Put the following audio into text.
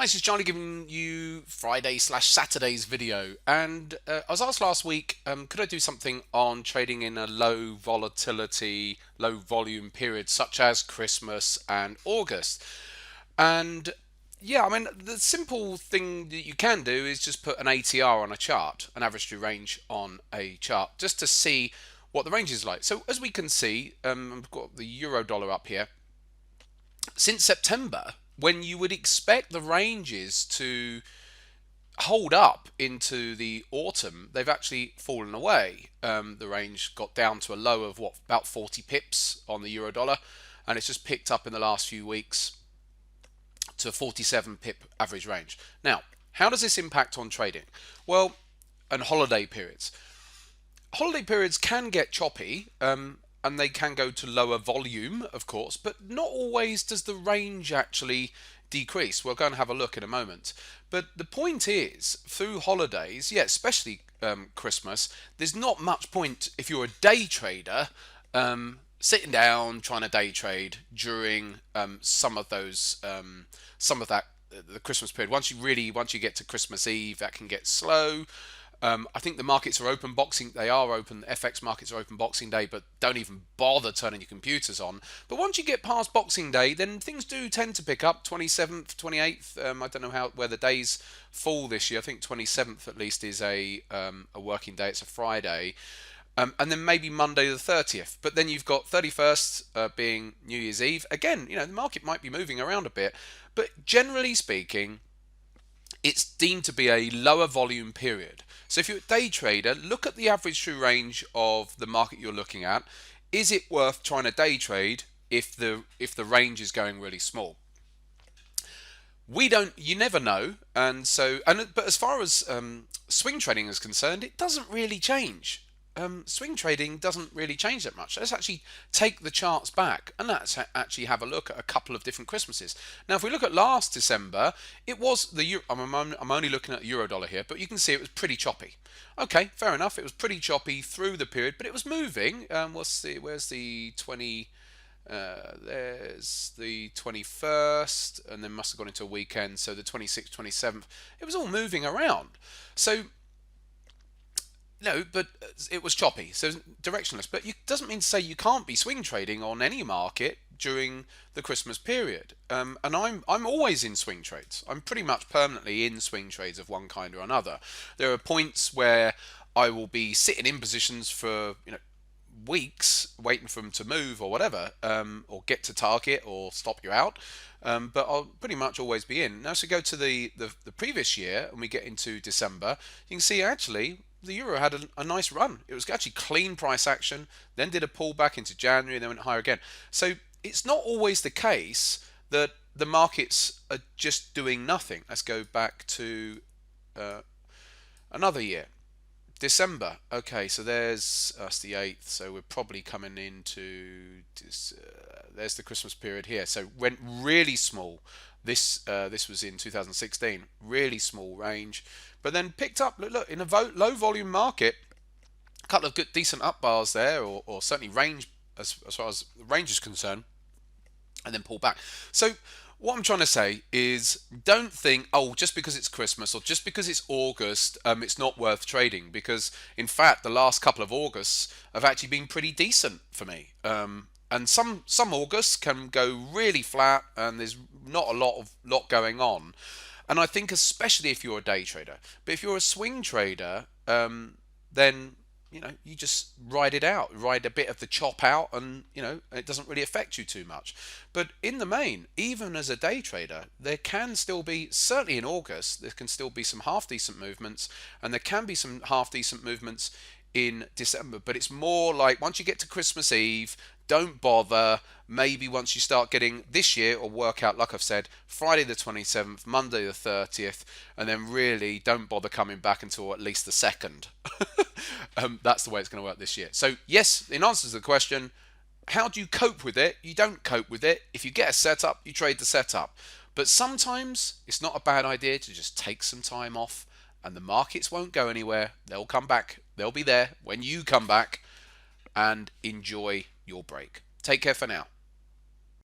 Hi, this is Charlie giving you Friday slash Saturday's video. And I was asked last week, could I do something on trading in a low volatility, low volume period such as Christmas and August? And yeah, I mean, the simple thing that you can do is just put an ATR on a chart, an average true range on a chart, just to see what the range is like. So as we can see, I've got the euro dollar up here since September, when you would expect the ranges to hold up into the autumn, they've actually fallen away. The range got down to a low of what, about 40 pips on the euro dollar, and it's just picked up in the last few weeks to a 47 pip average range. Now, how does this impact on trading? Well, and holiday periods. Holiday periods can get choppy, and they can go to lower volume, of course, but not always does the range actually decrease. We'll go and have a look in a moment. But the point is, through holidays, yeah, especially Christmas, there's not much point if you're a day trader sitting down trying to day trade during some of that the Christmas period. Once you get to Christmas Eve, that can get slow. I think the markets are open boxing. They are open. FX markets are open Boxing Day, but don't even bother turning your computers on. But once you get past Boxing Day, then things do tend to pick up. 27th, 28th. I don't know where the days fall this year. I think 27th at least is a working day. It's a Friday. And then maybe Monday the 30th. But then you've got 31st being New Year's Eve. Again, the market might be moving around a bit, but generally speaking, it's deemed to be a lower volume period. So if you're a day trader, look at the average true range of the market you're looking at. Is it worth trying to day trade if the range is going really small? You never know, but as far as swing trading is concerned, it doesn't really change. Swing trading doesn't really change that much. Let's actually take the charts back and let's actually have a look at a couple of different Christmases. Now, if we look at last December, it was the Euro. I'm only looking at the euro dollar here, but you can see it was pretty choppy. Okay, fair enough. It was pretty choppy through the period, but it was moving. Where's the 20? There's the 21st, and then must have gone into a weekend. So the 26th, 27th, it was all moving around. So no, but it was choppy, so directionless. But it doesn't mean to say you can't be swing trading on any market during the Christmas period. And I'm always in swing trades. I'm pretty much permanently in swing trades of one kind or another. There are points where I will be sitting in positions for weeks waiting for them to move or whatever, or get to target or stop you out. But I'll pretty much always be in. Now, so go to the previous year and we get into December, you can see actually the euro had a nice run. It was actually clean price action, then did a pullback into January, and then went higher again. So it's not always the case that the markets are just doing nothing. Let's go back to another year. December. Okay, so there's us the 8th, so we're probably coming into this, there's the Christmas period here. So went really small. This was in 2016, really small range, but then picked up. Look, in a low volume market, a couple of good decent up bars there, or certainly range as far as range is concerned, and then pull back. So what I'm trying to say is, don't think, oh, just because it's Christmas or just because it's August, it's not worth trading. Because in fact, the last couple of Augusts have actually been pretty decent for me. And some Augusts can go really flat, and there's not a lot going on. And I think especially if you're a day trader, but if you're a swing trader, then you just ride it out, ride a bit of the chop out, and it doesn't really affect you too much. But in the main, even as a day trader, there can still be, certainly in August, there can still be some half decent movements, and there can be some half decent movements in December. But it's more like once you get to Christmas Eve, don't bother. Maybe once you start getting this year, or work out, like I've said, Friday the 27th, Monday the 30th, and then really don't bother coming back until at least the 2nd. That's the way it's going to work this year. So yes, in answer to the question, how do you cope with it? You don't cope with it. If you get a setup, you trade the setup. But sometimes it's not a bad idea to just take some time off, and the markets won't go anywhere. They'll come back. They'll be there when you come back, and enjoy your break. Take care for now.